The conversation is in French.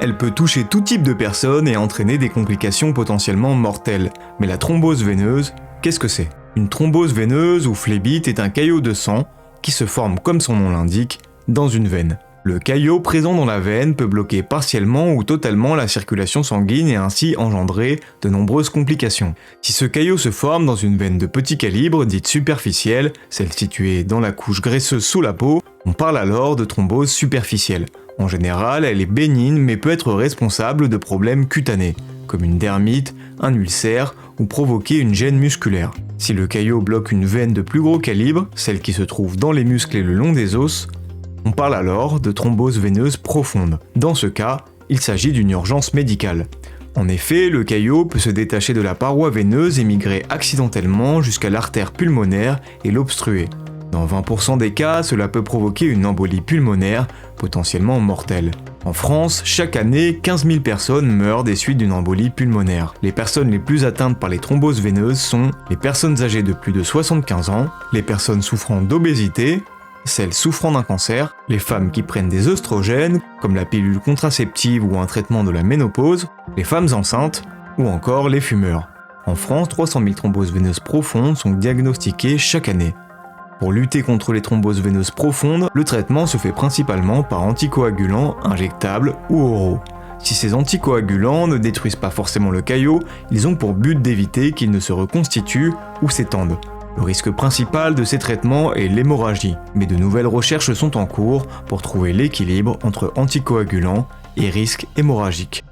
Elle peut toucher tout type de personnes et entraîner des complications potentiellement mortelles. Mais la thrombose veineuse, qu'est-ce que c'est ? Une thrombose veineuse ou phlébite est un caillot de sang qui se forme, comme son nom l'indique, dans une veine. Le caillot présent dans la veine peut bloquer partiellement ou totalement la circulation sanguine et ainsi engendrer de nombreuses complications. Si ce caillot se forme dans une veine de petit calibre, dite superficielle, celle située dans la couche graisseuse sous la peau, on parle alors de thrombose superficielle. En général, elle est bénigne mais peut être responsable de problèmes cutanés, comme une dermite, un ulcère ou provoquer une gêne musculaire. Si le caillot bloque une veine de plus gros calibre, celle qui se trouve dans les muscles et le long des os, on parle alors de thrombose veineuse profonde. Dans ce cas, il s'agit d'une urgence médicale. En effet, le caillot peut se détacher de la paroi veineuse et migrer accidentellement jusqu'à l'artère pulmonaire et l'obstruer. Dans 20% des cas, cela peut provoquer une embolie pulmonaire, potentiellement mortelle. En France, chaque année, 15 000 personnes meurent des suites d'une embolie pulmonaire. Les personnes les plus atteintes par les thromboses veineuses sont les personnes âgées de plus de 75 ans, les personnes souffrant d'obésité, celles souffrant d'un cancer, les femmes qui prennent des œstrogènes, comme la pilule contraceptive ou un traitement de la ménopause, les femmes enceintes, ou encore les fumeurs. En France, 300 000 thromboses veineuses profondes sont diagnostiquées chaque année. Pour lutter contre les thromboses veineuses profondes, le traitement se fait principalement par anticoagulants injectables ou oraux. Si ces anticoagulants ne détruisent pas forcément le caillot, ils ont pour but d'éviter qu'il ne se reconstitue ou s'étende. Le risque principal de ces traitements est l'hémorragie, mais de nouvelles recherches sont en cours pour trouver l'équilibre entre anticoagulants et risque hémorragique.